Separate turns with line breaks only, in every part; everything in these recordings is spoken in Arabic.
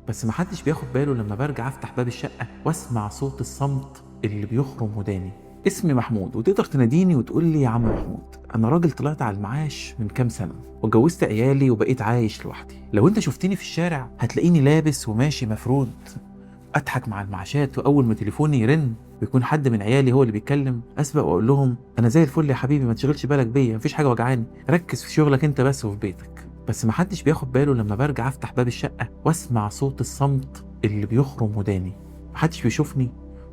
بس محدش بياخد باله لما برجع افتح باب الشقة واسمع صوت الصمت اللي بيخرم وداني. اسمي محمود وتقدر تناديني وتقول لي يا عم محمود. انا راجل طلعت على المعاش من كام سنة واتجوزت عيالي وبقيت عايش لوحدي. لو انت شفتني في الشارع هتلاقيني لابس وماشي مفرود، اضحك مع المعاشات، واول ما تليفوني يرن ويكون حد من عيالي هو اللي بيتكلم اسبق واقول لهم انا زي الفل يا حبيبي، ما تشغلش بالك بيا، مفيش حاجه وجعاني، ركز في شغلك انت بس وفي بيتك. بس محدش بياخد باله لما برجع افتح باب الشقه واسمع صوت الصمت اللي بيخرم وداني. محدش بيشوفني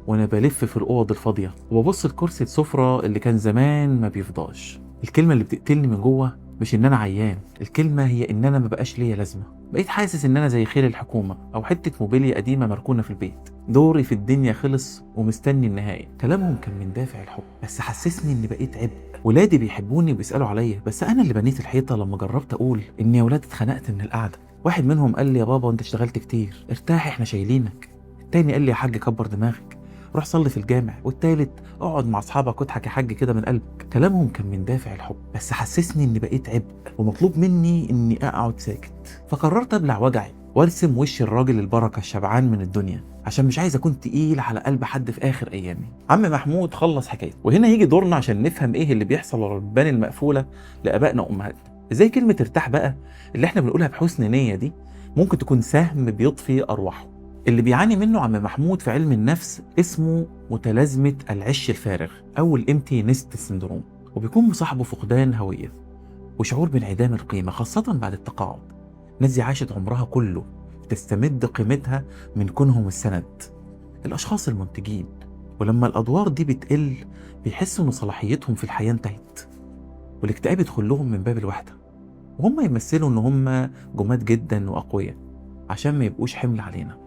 وانا بلف في الاوض الفاضيه وببص لكرسي السفره اللي كان زمان ما بيفضاش. الكلمه اللي بتقتلني من جوه مش ان انا عيان، الكلمه هي ان انا ما بقاش ليا لازمه. بقيت حاسس ان انا زي خير الحكومه او حته موبيليا قديمه مركونه في البيت. دوري في الدنيا خلص ومستني النهايه. كلامهم كان من دافع الحب بس حسسني اني بقيت عبء. ولادي بيحبوني وبيسالوا عليا، بس انا اللي بنيت الحيطه لما جربت اقول اني يا ولاد اتخنقت من القعده. واحد منهم قال لي يا بابا انت اشتغلت كتير، ارتاح احنا شايلينك. التاني قال لي يا حاج كبر دماغك، روح صلي في الجامع. والتالت اقعد مع اصحابك واضحك يا حاج كده من قلبك. كلامهم كان من دافع الحب بس حسسني اني بقيت عبء ومطلوب مني اني اقعد ساكت. فقررت ابلع وجعي وارسم وش الراجل البركه الشبعان من الدنيا، عشان مش عايز اكون تقيل على قلب حد في اخر ايامي. عم محمود خلص حكايته، وهنا يجي دورنا عشان نفهم ايه اللي بيحصل ورا البيبان المقفوله لابائنا وامهاتنا. ازاي كلمه ارتاح بقى اللي احنا بنقولها بحسن نيه دي ممكن تكون سهم بيطفي ارواحه. اللي بيعاني منه عم محمود في علم النفس اسمه متلازمة العش الفارغ أو الامتي نست سندروم، وبيكون مصاحبه فقدان هوية وشعور بانعدام القيمة خاصة بعد التقاعد. ناس دي عاشت عمرها كله تستمد قيمتها من كونهم السند، الأشخاص المنتجين، ولما الأدوار دي بتقل بيحسوا إن صلاحيتهم في الحياة انتهت، والاكتئاب يدخل لهم من باب الوحدة، وهم يمثلوا إن هم جماد جدا وأقوياء عشان ما يبقوش حمل علينا.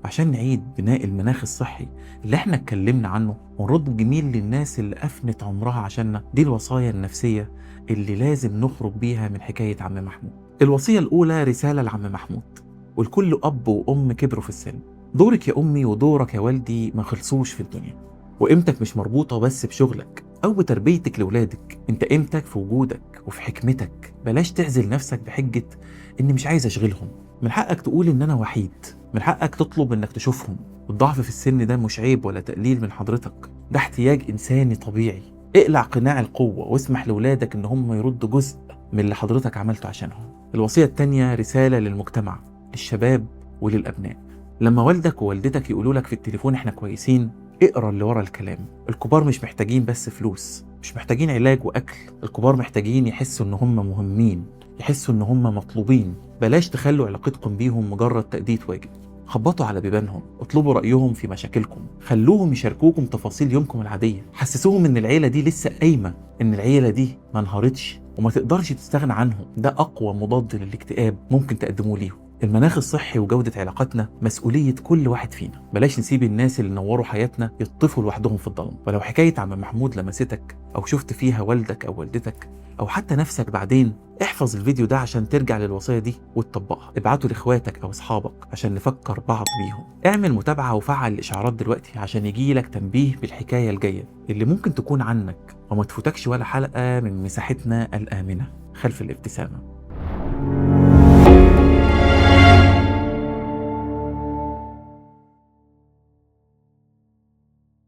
عشان نعيد بناء المناخ الصحي اللي احنا اتكلمنا عنه ونرد جميل للناس اللي أفنت عمرها عشاننا، دي الوصايا النفسية اللي لازم نخرج بيها من حكاية عم محمود. الوصية الأولى رسالة لعم محمود ولكل أب وأم كبروا في السن. دورك يا أمي ودورك يا والدي ما خلصوش في الدنيا، وقيمتك مش مربوطة بس بشغلك أو بتربيتك لولادك، انت قيمتك في وجودك وفي حكمتك. بلاش تعزل نفسك بحجة إني مش عايز أشغلهم. من حقك تقول إن أنا وحيد، من حقك تطلب إنك تشوفهم. الضعف في السن ده مش عيب ولا تقليل من حضرتك، ده احتياج إنساني طبيعي. اقلع قناع القوة واسمح لولادك إن هم يردوا جزء من اللي حضرتك عملته عشانهم. الوصية التانية رسالة للمجتمع، للشباب وللأبناء. لما والدك ووالدتك يقولوا لك في التليفون احنا كويسين، اقرا اللي ورا الكلام. الكبار مش محتاجين بس فلوس، مش محتاجين علاج وأكل، الكبار محتاجين يحسوا إن هم مهمين، يحسوا إن هم مطلوبين. بلاش تخلوا علاقتكم بيهم مجرد تأدية واجب. خبطوا على بيبانهم، اطلبوا رأيهم في مشاكلكم، خلوهم يشاركوكم تفاصيل يومكم العادية، حسسوهم إن العيلة دي لسه قايمة، إن العيلة دي ما انهارتش وما تقدرش تستغنى عنهم. ده أقوى مضاد للاكتئاب ممكن تقدموه ليهم. المناخ الصحي وجودة علاقاتنا مسؤولية كل واحد فينا. بلاش نسيب الناس اللي نوروا حياتنا يطفوا لوحدهم في الظلم. ولو حكاية عم محمود لمستك أو شفت فيها والدك أو والدتك أو حتى نفسك بعدين، احفظ الفيديو ده عشان ترجع للوصية دي وتطبقها. ابعته لاخواتك أو أصحابك عشان نفكر بعض بيهم. اعمل متابعة وفعل الإشعارات دلوقتي عشان يجيلك تنبيه بالحكاية الجاية اللي ممكن تكون عنك، وما تفوتكش ولا حلقة من مساحتنا الآمنة خلف الابتسامة.